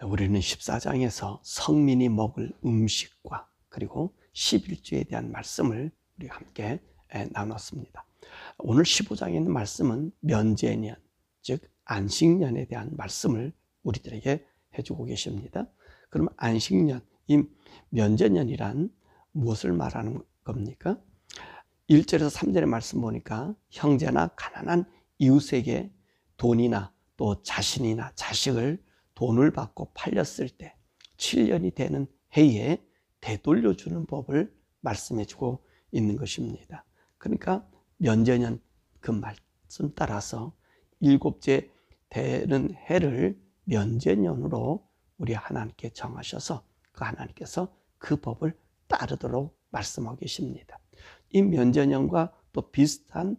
우리는 14장에서 성민이 먹을 음식과 그리고 11조에 대한 말씀을 우리가 함께 나눴습니다. 오늘 15장에 있는 말씀은 면제년, 즉 안식년에 대한 말씀을 우리들에게 해주고 계십니다. 그럼 안식년, 이 면제년이란 무엇을 말하는 겁니까? 1절에서 3절의 말씀 보니까 형제나 가난한 이웃에게 돈이나 또 자신이나 자식을 돈을 받고 팔렸을 때 7년이 되는 해에 되돌려주는 법을 말씀해주고 있는 것입니다. 그러니까 면제년 그 말씀 따라서 7째 되는 해를 면제년으로 우리 하나님께 정하셔서 그 하나님께서 그 법을 따르도록 말씀하고 계십니다. 이 면제년과 또 비슷한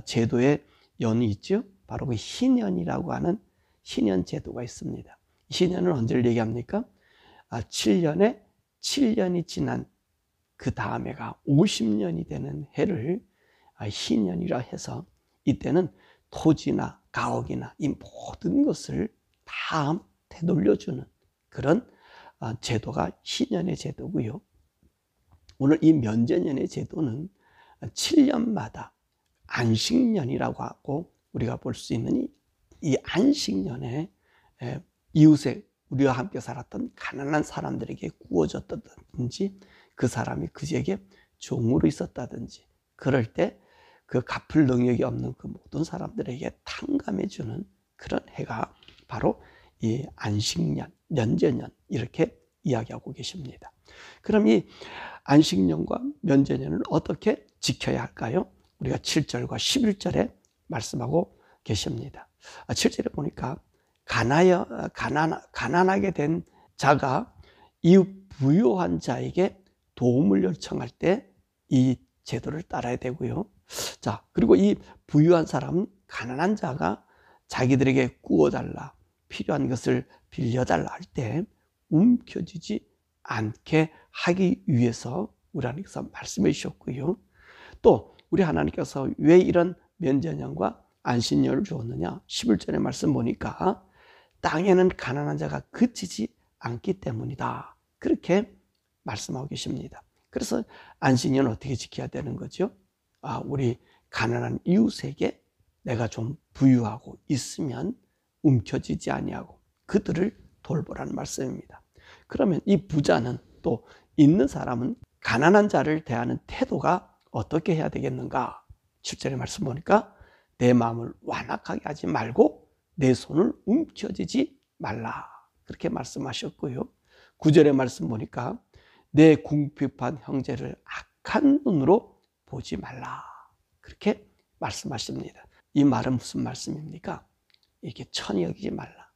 제도의 연이 있죠. 바로 그 희년이라고 하는 희년 제도가 있습니다. 희년은 언제를 얘기합니까? 7년이 지난 그 다음해가 50년이 되는 해를 희년이라 해서 이때는 토지나 가옥이나 이 모든 것을 다 되돌려주는 그런 제도가 희년의 제도고요. 오늘 이 면제년의 제도는 7년마다 안식년이라고 하고 우리가 볼 수 있는 이 안식년에 이웃에 우리와 함께 살았던 가난한 사람들에게 구워졌다든지 그 사람이 그에게 종으로 있었다든지 그럴 때 그 갚을 능력이 없는 그 모든 사람들에게 탕감해주는 그런 해가 바로 이 안식년, 면제년 이렇게 이야기하고 계십니다. 그럼 이 안식년과 면제년을 어떻게 지켜야 할까요? 우리가 7절과 11절에 말씀하고 계십니다. 7절에 보니까 가난하게 된 자가 이웃 부유한 자에게 도움을 요청할 때 이 제도를 따라야 되고요. 자, 그리고 이 부유한 사람은 가난한 자가 자기들에게 구워달라, 필요한 것을 빌려달라 할 때 움켜쥐지 않게 하기 위해서 우리 하나님께서 말씀해 주셨고요. 또 우리 하나님께서 왜 이런 면제년과 안식년을 주었느냐? 11절의 말씀 보니까 땅에는 가난한 자가 그치지 않기 때문이다. 그렇게 말씀하고 계십니다. 그래서 안식년을 어떻게 지켜야 되는 거죠? 우리 가난한 이웃에게 내가 좀 부유하고 있으면 움켜쥐지 아니하고 그들을 돌보라는 말씀입니다. 그러면 이 부자는 또 있는 사람은 가난한 자를 대하는 태도가 어떻게 해야 되겠는가? 7절의 말씀 보니까 내 마음을 완악하게 하지 말고 내 손을 움켜쥐지 말라. 그렇게 말씀하셨고요. 9절의 말씀 보니까 내 궁핍한 형제를 악한 눈으로 보지 말라. 그렇게 말씀하십니다. 이 말은 무슨 말씀입니까? 이게 천히 여기지 말라.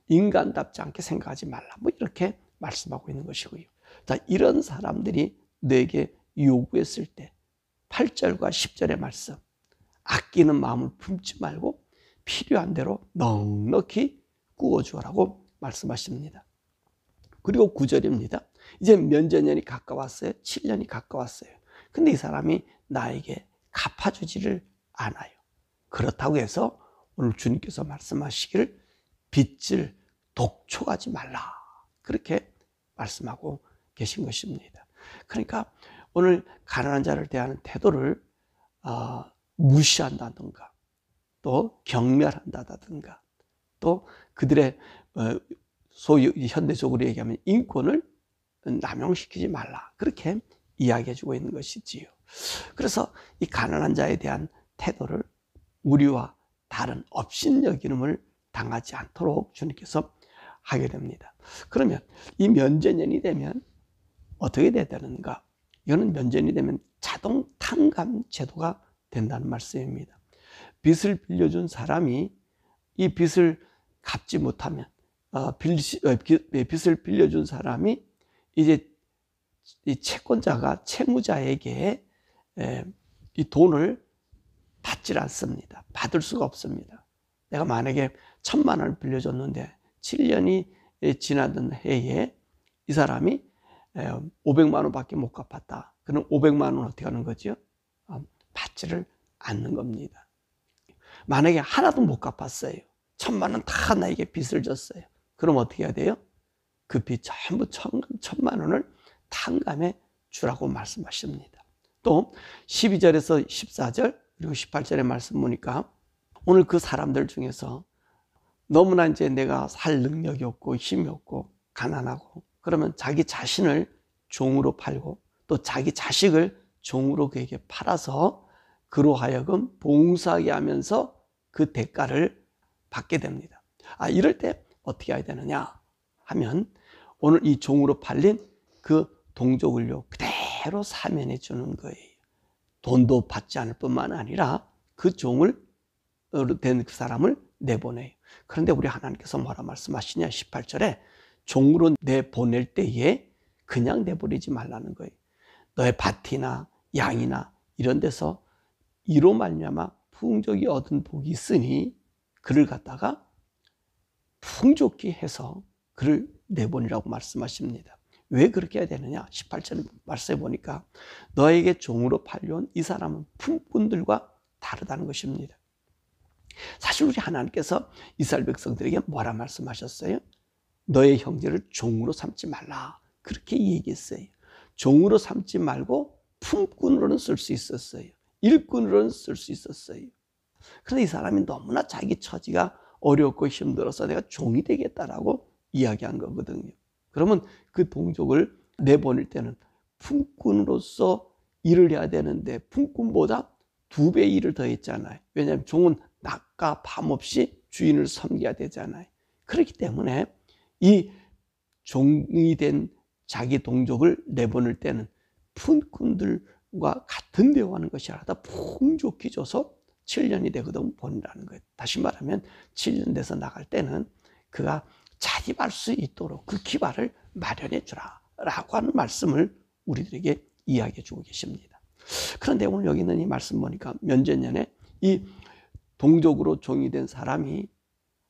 인간답지 않게 생각하지 말라. 뭐 이렇게 말씀하고 있는 것이고요. 자, 이런 사람들이 내게 요구했을 때 8절과 10절의 말씀, 아끼는 마음을 품지 말고 필요한 대로 넉넉히 구워주라고 말씀하십니다. 그리고 9절입니다. 이제 면제년이 가까웠어요. 7년이 가까웠어요. 근데 이 사람이 나에게 갚아주지를 않아요. 그렇다고 해서 오늘 주님께서 말씀하시기를 빚을 독촉하지 말라. 그렇게 말씀하고 계신 것입니다. 그러니까 오늘 가난한 자를 대하는 태도를 무시한다든가 또 경멸한다든가 또 그들의 소위 현대적으로 얘기하면 인권을 남용시키지 말라. 그렇게 이야기해주고 있는 것이지요. 그래서 이 가난한 자에 대한 태도를 우리와 다른 업신여김을 당하지 않도록 주님께서 하게 됩니다. 그러면 이 면제년이 되면 어떻게 돼야 되는가? 이거는 면제년이 되면 자동 탕감 제도가 된다는 말씀입니다. 빚을 빌려준 사람이 이 빚을 갚지 못하면 빚을 빌려준 사람이 이제 이 채권자가 채무자에게 이 돈을 받질 않습니다. 받을 수가 없습니다. 내가 만약에 1,000만 원을 빌려줬는데 7년이 지나던 해에 이 사람이 500만 원밖에 못 갚았다. 그럼 500만 원은 어떻게 하는 거죠? 받지를 않는 겁니다. 만약에 하나도 못 갚았어요. 1,000만 원 다 나에게 빚을 졌어요. 그럼 어떻게 해야 돼요? 급히 전부 천만 원을 탕감해 주라고 말씀하십니다. 또 12절에서 14절 그리고 18절의 말씀 보니까 오늘 그 사람들 중에서 너무나 이제 내가 살 능력이 없고 힘이 없고 가난하고 그러면 자기 자신을 종으로 팔고 또 자기 자식을 종으로 그에게 팔아서 그로 하여금 봉사하게 하면서 그 대가를 받게 됩니다. 이럴 때 어떻게 해야 되느냐 하면 오늘 이 종으로 팔린 그 동족을요 그대로 사면해 주는 거예요. 돈도 받지 않을 뿐만 아니라 그 종을 된 그 사람을 내보내요. 그런데 우리 하나님께서 뭐라 말씀하시냐 18절에 종으로 내보낼 때에 그냥 내버리지 말라는 거예요. 너의 밭이나 양이나 이런 데서 이로 말미암아 풍족이 얻은 복이 있으니 그를 갖다가 풍족히 해서 그를 내보내라고 말씀하십니다. 왜 그렇게 해야 되느냐 18절 말씀해 보니까 너에게 종으로 팔려온 이 사람은 품꾼들과 다르다는 것입니다. 사실 우리 하나님께서 이스라엘 백성들에게 뭐라 말씀하셨어요? 너의 형제를 종으로 삼지 말라 그렇게 얘기했어요. 종으로 삼지 말고 품꾼으로는 쓸 수 있었어요. 일꾼으로는 쓸 수 있었어요. 그런데 이 사람이 너무나 자기 처지가 어렵고 힘들어서 내가 종이 되겠다라고 이야기한 거거든요. 그러면 그 동족을 내보낼 때는 품꾼으로서 일을 해야 되는데 품꾼보다 2배 일을 더 했잖아요. 왜냐하면 종은 낮과 밤 없이 주인을 섬겨야 되잖아요. 그렇기 때문에 이 종이 된 자기 동족을 내보낼 때는 품꾼들과 같은 대우하는 것이 아니라 풍족히 줘서 7년이 되거든 보내라는 거예요. 다시 말하면 7년 돼서 나갈 때는 그가 자립할 수 있도록 그 기반을 마련해 주라 라고 하는 말씀을 우리들에게 이야기해 주고 계십니다. 그런데 오늘 여기 있는 이 말씀 보니까 면전년에 이 동족으로 종이 된 사람이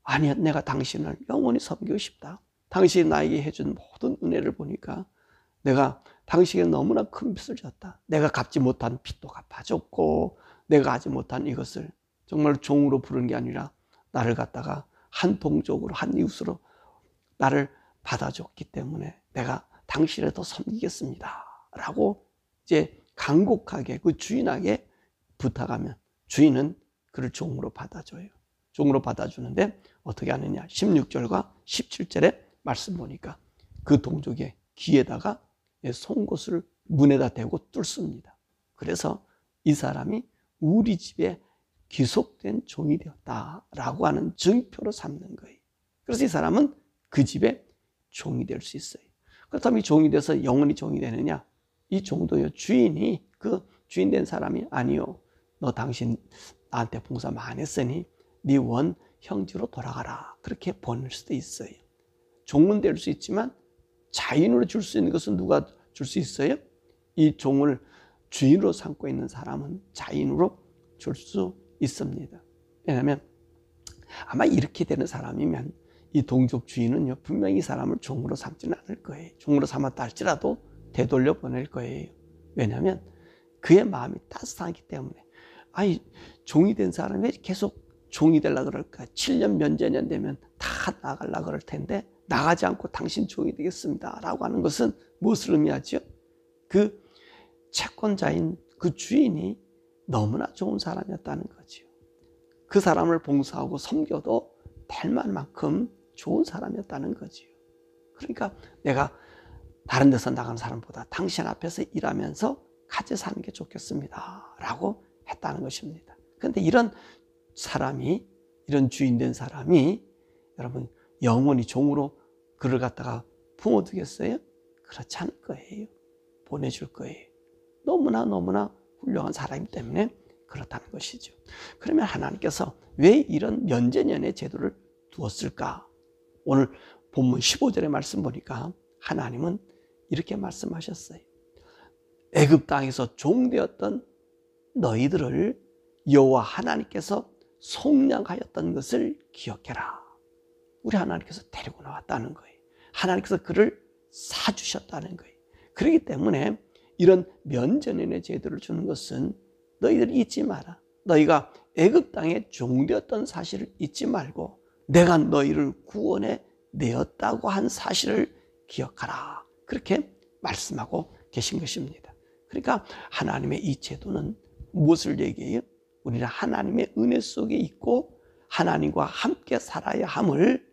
아니야 내가 당신을 영원히 섬기고 싶다. 당신이 나에게 해준 모든 은혜를 보니까 내가 당신에게 너무나 큰 빚을 졌다. 내가 갚지 못한 빚도 갚아줬고 내가 하지 못한 이것을 정말 종으로 부르는 게 아니라 나를 갖다가 한 동족으로 한 이웃으로 나를 받아줬기 때문에 내가 당신을 더 섬기겠습니다 라고 이제 간곡하게 그 주인에게 부탁하면 주인은 그를 종으로 받아줘요. 종으로 받아주는데 어떻게 하느냐 16절과 17절에 말씀 보니까 그 동족의 귀에다가 송곳을 문에다 대고 뚫습니다. 그래서 이 사람이 우리 집에 귀속된 종이 되었다라고 하는 증표로 삼는 거예요. 그래서 이 사람은 그 집에 종이 될 수 있어요. 그렇다면 이 종이 돼서 영원히 종이 되느냐? 이 종도요 주인이 그 주인 된 사람이 아니요. 너 당신 나한테 봉사 많이 했으니 네 원 형제로 돌아가라. 그렇게 보낼 수도 있어요. 종은 될 수 있지만 자인으로 줄 수 있는 것은 누가 줄 수 있어요? 이 종을 주인으로 삼고 있는 사람은 자인으로 줄 수 있습니다. 왜냐하면 아마 이렇게 되는 사람이면 이 동족 주인은요 분명히 이 사람을 종으로 삼지는 않을 거예요. 종으로 삼았다 할지라도 되돌려 보낼 거예요. 왜냐하면 그의 마음이 따뜻하기 때문에 종이 된 사람이 계속 종이 되려고 그럴까? 7년 면제년 되면 다 나가려고 그럴 텐데 나가지 않고 당신 종이 되겠습니다 라고 하는 것은 무엇을 의미하죠? 그 채권자인 그 주인이 너무나 좋은 사람이었다는 거죠. 그 사람을 봉사하고 섬겨도 될 만큼 좋은 사람이었다는 거죠. 그러니까 내가 다른 데서 나간 사람보다 당신 앞에서 일하면서 같이 사는 게 좋겠습니다 라고 했다는 것입니다. 그런데 이런 사람이 이런 주인 된 사람이 여러분 영원히 종으로 그를 갖다가 품어두겠어요? 그렇지 않을 거예요. 보내줄 거예요. 너무나 훌륭한 사람이기 때문에 그렇다는 것이죠. 그러면 하나님께서 왜 이런 면제년의 제도를 두었을까? 오늘 본문 15절의 말씀 보니까 하나님은 이렇게 말씀하셨어요. 애굽 땅에서 종되었던 너희들을 여호와 하나님께서 속량하였던 것을 기억해라. 우리 하나님께서 데리고 나왔다는 거예요. 하나님께서 그를 사주셨다는 거예요. 그렇기 때문에 이런 면제년의 제도를 주는 것은 너희들 잊지 마라. 너희가 애굽 땅에 종되었던 사실을 잊지 말고 내가 너희를 구원해 내었다고 한 사실을 기억하라. 그렇게 말씀하고 계신 것입니다. 그러니까 하나님의 이 제도는 무엇을 얘기해요? 우리는 하나님의 은혜 속에 있고 하나님과 함께 살아야 함을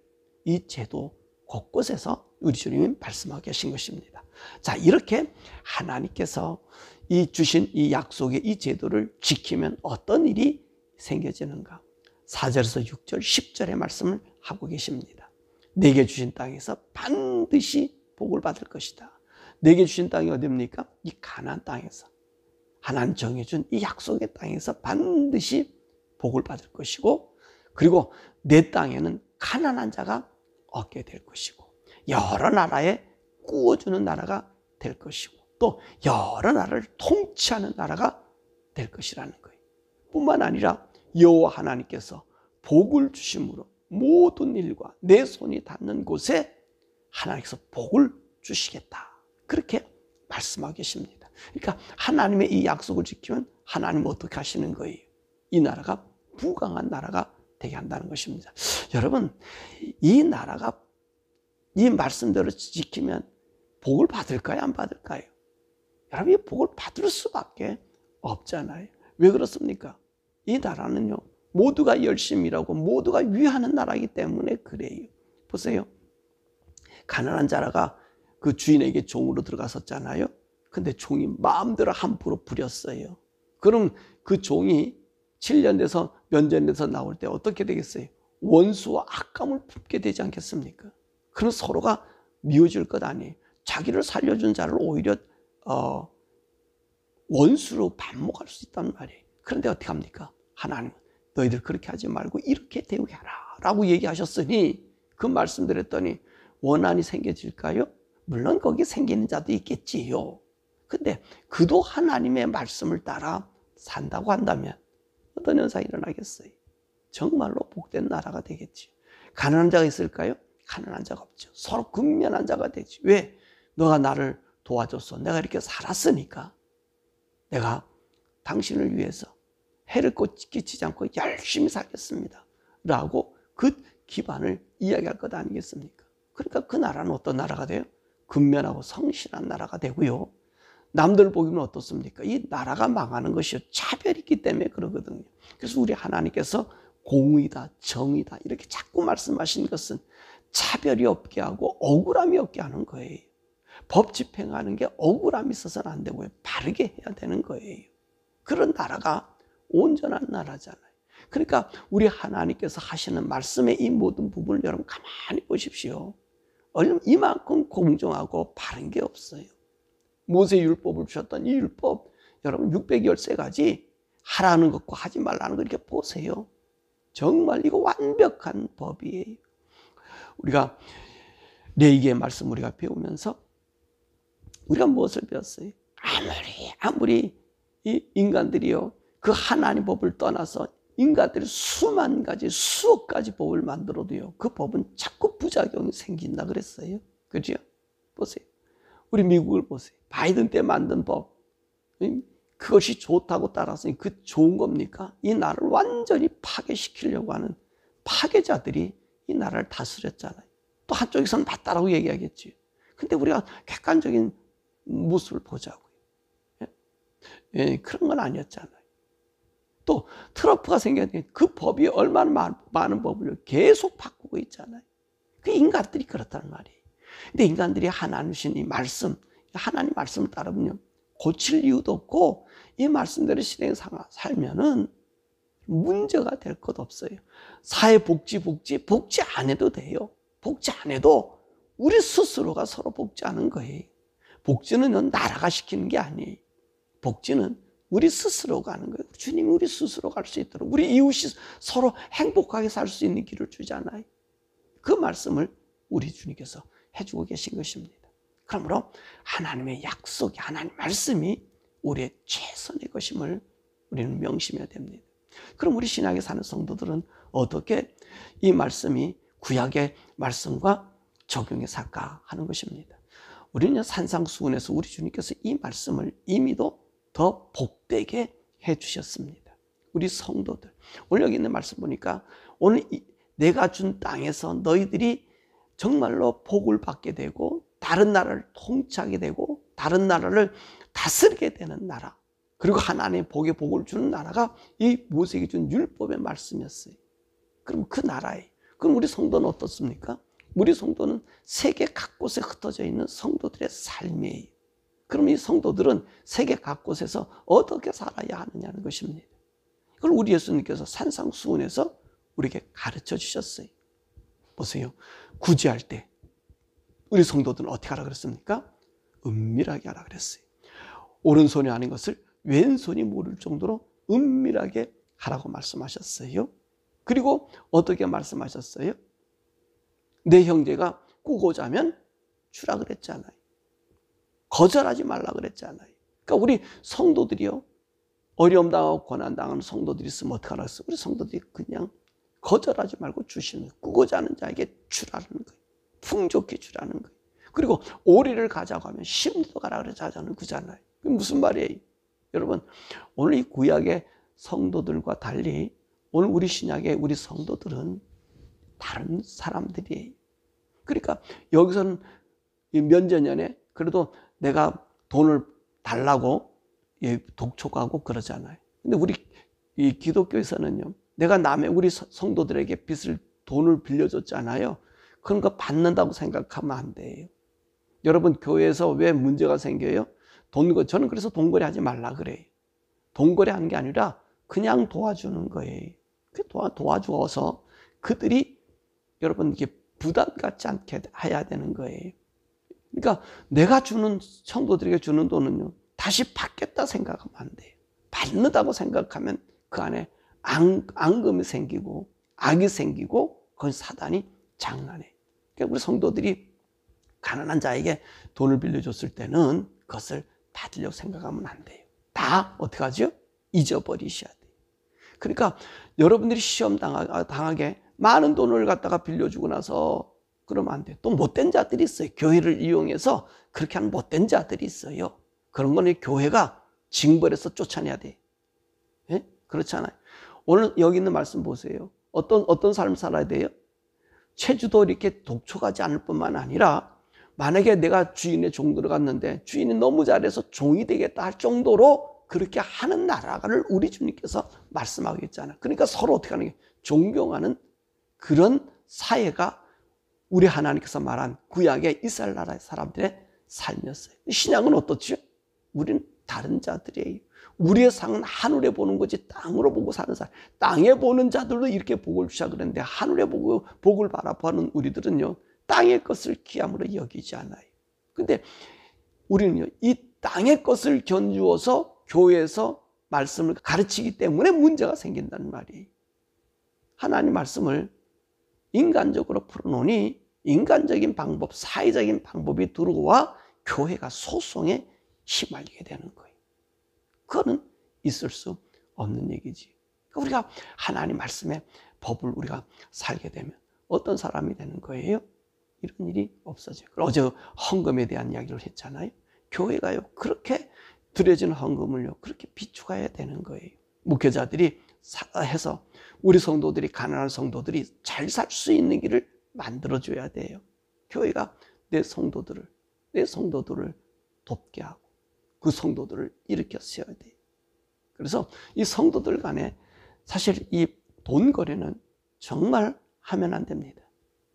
이 제도 곳곳에서 우리 주님이 말씀하고 계신 것입니다. 자, 이렇게 하나님께서 이 주신 이 약속의 이 제도를 지키면 어떤 일이 생겨지는가? 4절에서 6절, 10절의 말씀을 하고 계십니다. 내게 주신 땅에서 반드시 복을 받을 것이다. 내게 주신 땅이 어디입니까? 이 가나안 땅에서. 하나님 정해준 이 약속의 땅에서 반드시 복을 받을 것이고, 그리고 내 땅에는 가난한 자가 얻게 될 것이고, 여러 나라에 꾸어주는 나라가 될 것이고, 또 여러 나라를 통치하는 나라가 될 것이라는 거예요. 뿐만 아니라 여호와 하나님께서 복을 주심으로 모든 일과 내 손이 닿는 곳에 하나님께서 복을 주시겠다. 그렇게 말씀하고 계십니다. 그러니까 하나님의 이 약속을 지키면 하나님은 어떻게 하시는 거예요? 이 나라가 부강한 나라가 되게 한다는 것입니다. 여러분, 이 나라가 이 말씀대로 지키면 복을 받을까요? 안 받을까요? 여러분, 이 복을 받을 수밖에 없잖아요. 왜 그렇습니까? 이 나라는요, 모두가 열심히 일하고 모두가 위하는 나라이기 때문에 그래요. 보세요. 가난한 자라가 그 주인에게 종으로 들어갔었잖아요. 근데 종이 마음대로 함부로 부렸어요. 그럼 그 종이 7년 돼서 면전에서 나올 때 어떻게 되겠어요? 원수와 악감을 품게 되지 않겠습니까? 그럼 서로가 미워질 것 아니에요. 자기를 살려준 자를 오히려 원수로 반목할 수 있단 말이에요. 그런데 어떻게 합니까? 하나님은 너희들 그렇게 하지 말고 이렇게 대우해 하라 라고 얘기하셨으니 그 말씀 드렸더니 원한이 생겨질까요? 물론 거기 생기는 자도 있겠지요. 근데 그도 하나님의 말씀을 따라 산다고 한다면 어떤 현상이 일어나겠어요? 정말로 복된 나라가 되겠지요. 가난한 자가 있을까요? 가난한 자가 없죠. 서로 근면한 자가 되지. 왜? 너가 나를 도와줬어. 내가 이렇게 살았으니까 내가 당신을 위해서 해를 끼치지 않고 열심히 살겠습니다 라고 그 기반을 이야기할 것 아니겠습니까? 그러니까 그 나라는 어떤 나라가 돼요? 근면하고 성실한 나라가 되고요. 남들 보기는 어떻습니까? 이 나라가 망하는 것이 차별이 있기 때문에 그러거든요. 그래서 우리 하나님께서 공의다, 정의다 이렇게 자꾸 말씀하신 것은 차별이 없게 하고 억울함이 없게 하는 거예요. 법 집행하는 게 억울함이 있어서는 안 되고요. 바르게 해야 되는 거예요. 그런 나라가 온전한 나라잖아요. 그러니까 우리 하나님께서 하시는 말씀의 이 모든 부분을 여러분 가만히 보십시오. 이만큼 공정하고 바른 게 없어요. 모세 율법을 주셨던 이 율법, 여러분 613가지 하라는 것과 하지 말라는 거 이렇게 보세요. 정말 이거 완벽한 법이에요. 우리가 레위기의 말씀 우리가 배우면서 우리가 무엇을 배웠어요? 아무리 이 인간들이요 그 하나님 법을 떠나서 인간들이 수만 가지 수억 가지 법을 만들어도요 그 법은 자꾸 부작용이 생긴다 그랬어요. 그죠? 보세요. 우리 미국을 보세요. 바이든 때 만든 법 그것이 좋다고 따라서 그 좋은 겁니까? 이 나라를 완전히 파괴시키려고 하는 파괴자들이 이 나라를 다스렸잖아요. 또 한쪽에서는 맞다라고 얘기하겠지. 근데 우리가 객관적인 모습을 보자고요. 예, 그런 건 아니었잖아요. 또 트럼프가 생겼는데 그 법이 얼마나 많은 법을 계속 바꾸고 있잖아요. 그 인간들이 그렇단 말이에요. 근데 인간들이 하나님 주신 이 말씀, 하나님 말씀을 따르면 고칠 이유도 없고 이 말씀대로 실행 살면은 문제가 될 것 없어요. 사회복지 안 해도 돼요. 복지 안 해도 우리 스스로가 서로 복지하는 거예요. 복지는 나라가 시키는 게 아니에요. 복지는 우리 스스로가 하는 거예요. 주님이 우리 스스로 갈 수 있도록 우리 이웃이 서로 행복하게 살 수 있는 길을 주잖아요. 그 말씀을 우리 주님께서 해주고 계신 것입니다. 그러므로 하나님의 약속이 하나님 말씀이 우리의 최선의 것임을 우리는 명심해야 됩니다. 그럼 우리 신약에 사는 성도들은 어떻게 이 말씀이 구약의 말씀과 적용해 살까 하는 것입니다. 우리는 산상수훈에서 우리 주님께서 이 말씀을 이미도 더 복되게 해주셨습니다. 우리 성도들 오늘 여기 있는 말씀 보니까 오늘 내가 준 땅에서 너희들이 정말로 복을 받게 되고 다른 나라를 통치하게 되고 다른 나라를 다스리게 되는 나라, 그리고 하나님의 복에 복을 주는 나라가 이 모세에게 준 율법의 말씀이었어요. 그럼 그 나라에, 그럼 우리 성도는 어떻습니까? 우리 성도는 세계 각곳에 흩어져 있는 성도들의 삶이에요. 그럼 이 성도들은 세계 각곳에서 어떻게 살아야 하느냐는 것입니다. 그걸 우리 예수님께서 산상수훈에서 우리에게 가르쳐 주셨어요. 보세요. 구제할 때 우리 성도들은 어떻게 하라 그랬습니까? 은밀하게 하라 그랬어요. 오른손이 아닌 것을 왼손이 모를 정도로 은밀하게 하라고 말씀하셨어요. 그리고 어떻게 말씀하셨어요? 내 형제가 꾸고자 하면 주라 그랬잖아요. 거절하지 말라 그랬잖아요. 그러니까 우리 성도들이요, 어려움 당하고 고난 당하는 성도들이 있으면 어떻게 하라 했어요? 우리 성도들이 그냥 거절하지 말고 주시는 거예요. 꾸고자 하는 자에게 주라는 거예요. 풍족히 주라는 거예요. 그리고 오리를 가자고 하면 심도 가라 그러자는 거잖아요. 그게 무슨 말이에요? 여러분, 오늘 이 구약의 성도들과 달리 오늘 우리 신약의 우리 성도들은 다른 사람들이에요. 그러니까 여기서는 면전년에 그래도 내가 돈을 달라고 독촉하고 그러잖아요. 근데 우리 이 기독교에서는요, 내가 우리 성도들에게 돈을 빌려줬잖아요. 그런 거 받는다고 생각하면 안 돼요. 여러분, 교회에서 왜 문제가 생겨요? 저는 그래서 돈거래 하지 말라 그래요. 돈거래 하는 게 아니라 그냥 도와주는 거예요. 도와주어서 그들이 여러분 이게 부담 갖지 않게 해야 되는 거예요. 그러니까 내가 성도들에게 주는 돈은요, 다시 받겠다 생각하면 안 돼요. 받는다고 생각하면 그 안에 앙금이 생기고 악이 생기고 거기 사단이 장난해. 그러니까 우리 성도들이 가난한 자에게 돈을 빌려줬을 때는 그것을 받으려고 생각하면 안 돼요. 다 어떻게 하죠? 잊어버리셔야 돼요. 그러니까 여러분들이 시험 당하게 많은 돈을 갖다가 빌려주고 나서 그러면 안 돼요. 또 못된 자들이 있어요. 교회를 이용해서 그렇게 하는 못된 자들이 있어요. 그런 거는 교회가 징벌해서 쫓아내야 돼. 예? 그렇잖아요. 오늘 여기 있는 말씀 보세요. 어떤 삶을 살아야 돼요? 체주도 이렇게 독촉하지 않을 뿐만 아니라 만약에 내가 주인의 종들을 갔는데 주인이 너무 잘해서 종이 되겠다 할 정도로 그렇게 하는 나라를 우리 주님께서 말씀하고 있잖아요. 그러니까 서로 어떻게 하는 게 존경하는 그런 사회가 우리 하나님께서 말한 구약의 이스라엘 나라의 사람들의 삶이었어요. 신약은 어떻죠? 우리는 다른 자들이에요. 우리의 상은 하늘에 보는 거지 땅으로 보고 사는 사람. 땅에 보는 자들도 이렇게 복을 주자 그랬는데 하늘에 보고 복을 바라보는 우리들은요, 땅의 것을 귀함으로 여기지 않아요. 근데 우리는요, 이 땅의 것을 견주어서 교회에서 말씀을 가르치기 때문에 문제가 생긴다는 말이에요. 하나님 말씀을 인간적으로 풀어놓으니 인간적인 방법, 사회적인 방법이 들어와 교회가 소송에 휘말리게 되는 거예요. 그거는 있을 수 없는 얘기지. 우리가 하나님 말씀의 법을 우리가 살게 되면 어떤 사람이 되는 거예요? 이런 일이 없어져요. 어제 헌금에 대한 이야기를 했잖아요. 교회가요, 그렇게 드려진 헌금을요, 그렇게 비추어야 되는 거예요. 목회자들이 해서 우리 성도들이, 가난한 성도들이 잘 살 수 있는 길을 만들어줘야 돼요. 교회가 내 성도들을 돕게 하고 그 성도들을 일으켜 세워야 돼요. 그래서 이 성도들 간에 사실 이 돈 거래는 정말 하면 안 됩니다.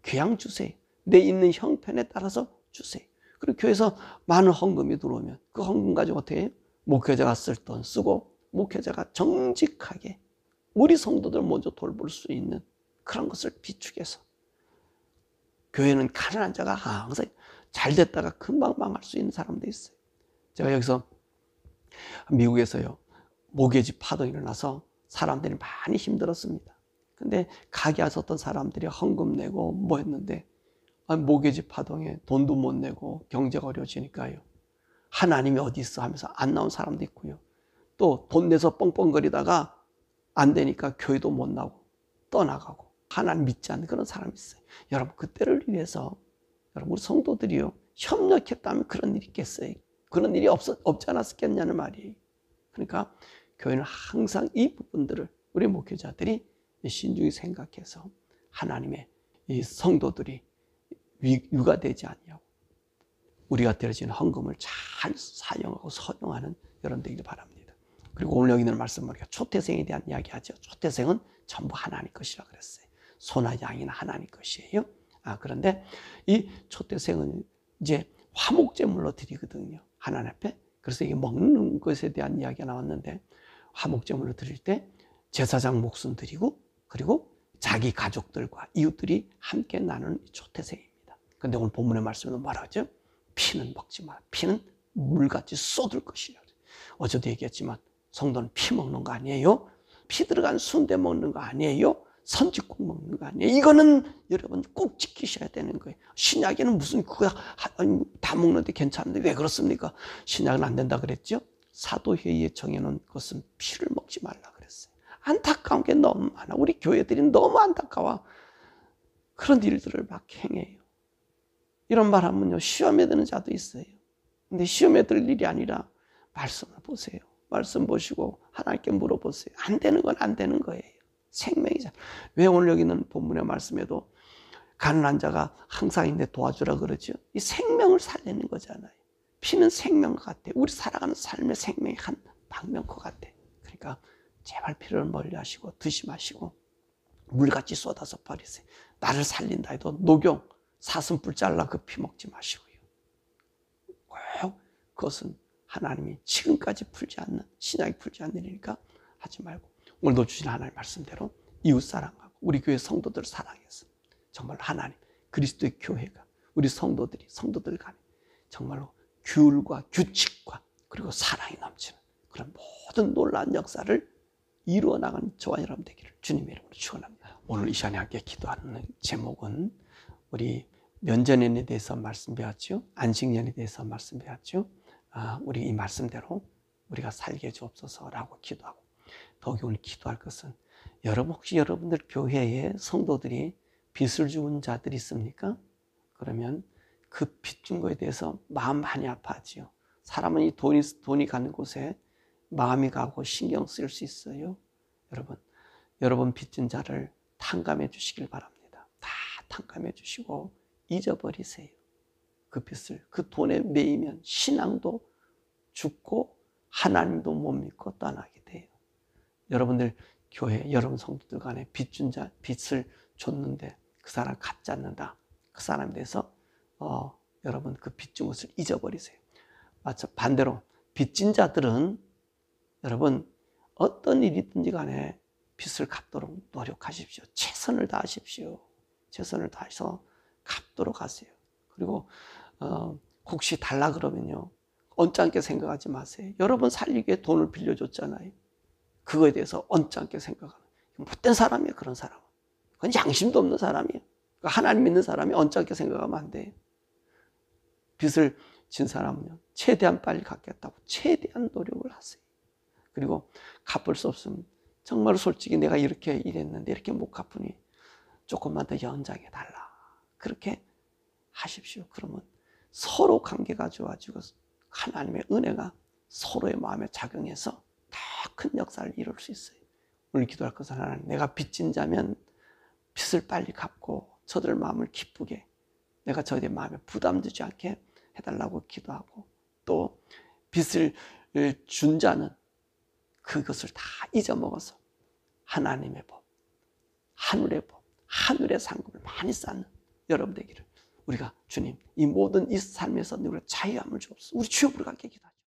그냥 주세요. 내 있는 형편에 따라서 주세요. 그리고 교회에서 많은 헌금이 들어오면 그 헌금 가지고 어떻게 해요? 목회자가 쓸 돈 쓰고 목회자가 정직하게 우리 성도들 먼저 돌볼 수 있는 그런 것을 비축해서, 교회는 가난한 자가 항상 잘 됐다가 금방 망할 수 있는 사람도 있어요. 제가 여기서 미국에서요, 모계지 파동이 일어나서 사람들이 많이 힘들었습니다. 근데 가게 하셨던 사람들이 헌금 내고 뭐 했는데 모계지 파동에 돈도 못 내고 경제가 어려워지니까요, 하나님이 어디 있어 하면서 안 나온 사람도 있고요, 또 돈 내서 뻥뻥거리다가 안 되니까 교회도 못 나오고 떠나가고 하나님 믿지 않는 그런 사람이 있어요. 여러분, 그때를 위해서 여러분 우리 성도들이요, 협력했다면 그런 일이 있겠어요? 그런 일이 없지 않았겠냐는 말이에요. 그러니까 교회는 항상 이 부분들을 우리 목회자들이 신중히 생각해서 하나님의 이 성도들이 유가 되지 아니하고 우리가 드려진 헌금을 잘 사용하고 선용하는 여러분 되기를 바랍니다. 그리고 오늘 여기 있는 말씀 우리가 초태생에 대한 이야기하죠. 초태생은 전부 하나님 것이라 그랬어요. 소나 양이나 하나님 것이에요. 그런데 이 초태생은 이제 화목제물로 드리거든요. 하나님 앞에. 그래서 이게 먹는 것에 대한 이야기가 나왔는데 화목제물로 드릴 때 제사장 목숨 드리고 그리고 자기 가족들과 이웃들이 함께 나누는 초태생입니다. 그런데 오늘 본문의 말씀은 뭐라죠? 피는 먹지 마라. 피는 물같이 쏟을 것이라. 어제도 얘기했지만 성도는 피 먹는 거 아니에요? 피 들어간 순대 먹는 거 아니에요? 선지국 먹는 거 아니에요? 이거는 여러분 꼭 지키셔야 되는 거예요. 신약에는 무슨 그거 다 먹는데 괜찮은데 왜 그렇습니까? 신약은 안 된다 그랬죠? 사도회의에 정해놓은 것은 피를 먹지 말라 그랬어요. 안타까운 게 너무 많아. 우리 교회들이 너무 안타까워. 그런 일들을 막 행해요. 이런 말 하면요, 시험에 드는 자도 있어요. 근데 시험에 들 일이 아니라 말씀을 보세요. 말씀 보시고 하나님께 물어보세요. 안 되는 건 안 되는 거예요. 생명이잖아. 왜 오늘 여기 있는 본문의 말씀에도 가난한 자가 항상 있는데 도와주라 그러죠? 이 생명을 살리는 거잖아요. 피는 생명 같아. 우리 살아가는 삶의 생명이 한 방명코 같아. 그러니까 제발 피를 멀리 하시고 드시 마시고 물같이 쏟아서 버리세요. 나를 살린다 해도 녹용, 사슴뿔 잘라 그 피 먹지 마시고요. 꼭 그것은 하나님이 지금까지 풀지 않는, 신약이 풀지 않는 일이니까 하지 말고 오늘도 주신 하나님 말씀대로 이웃 사랑하고 우리 교회 성도들을 사랑해서 정말 하나님 그리스도의 교회가 우리 성도들 간에 정말로 규율과 규칙과 그리고 사랑이 넘치는 그런 모든 놀라운 역사를 이루어 나가는 저와 여러분 되기를 주님의 이름으로 축원합니다. 오늘 이 시간에 함께 기도하는 제목은 우리 면전년에 대해서 말씀 배웠죠. 안식년에 대해서 말씀 배웠죠. 우리 이 말씀대로 우리가 살게 주옵소서라고 기도하고 더욱이 오늘 기도할 것은 혹시 여러분들 교회에 성도들이 빚을 지은 자들이 있습니까? 그러면 그 빚 준 거에 대해서 마음 많이 아파하지요. 사람은 이 돈이 가는 곳에 마음이 가고 신경 쓰일 수 있어요. 여러분 빚진 자를 탕감해 주시길 바랍니다. 다 탕감해 주시고 잊어버리세요. 그 빚을 그 돈에 매이면 신앙도 죽고 하나님도 못 믿고 떠나게 돼요. 여러분들 교회 여러분 성도들 간에 빚준 자 빚을 줬는데 그 사람 갚지 않는다. 그 사람에 대해서 여러분 그 빚준 것을 잊어버리세요. 반대로 빚진 자들은 여러분 어떤 일이든지 간에 빚을 갚도록 노력하십시오. 최선을 다하십시오. 최선을 다해서 갚도록 하세요. 그리고 혹시 달라 그러면요, 언짢게 생각하지 마세요. 여러분 살리기 위해 돈을 빌려줬잖아요. 그거에 대해서 언짢게 생각하는 못된 사람이에요. 그런 사람은 그건 양심도 없는 사람이에요. 하나님 믿는 사람이 언짢게 생각하면 안 돼요. 빚을 진 사람은요, 최대한 빨리 갚겠다고 최대한 노력을 하세요. 그리고 갚을 수 없으면 정말 솔직히 내가 이렇게 일했는데 이렇게 못 갚으니 조금만 더 연장해 달라. 그렇게 하십시오. 그러면 서로 관계가 좋아지고 하나님의 은혜가 서로의 마음에 작용해서 더 큰 역사를 이룰 수 있어요. 오늘 기도할 것은 하나님, 내가 빚진 자면 빚을 빨리 갚고 저들 마음을 기쁘게, 내가 저들의 마음에 부담 주지 않게 해달라고 기도하고, 또 빚을 준 자는 그것을 다 잊어먹어서 하나님의 법, 하늘의 법, 하늘의 상급을 많이 쌓는 여러분 되기를 우리가 주님 이 모든 이 삶에서 우리가 자유함을 주옵소서. 우리 주여 부르게 기도하자.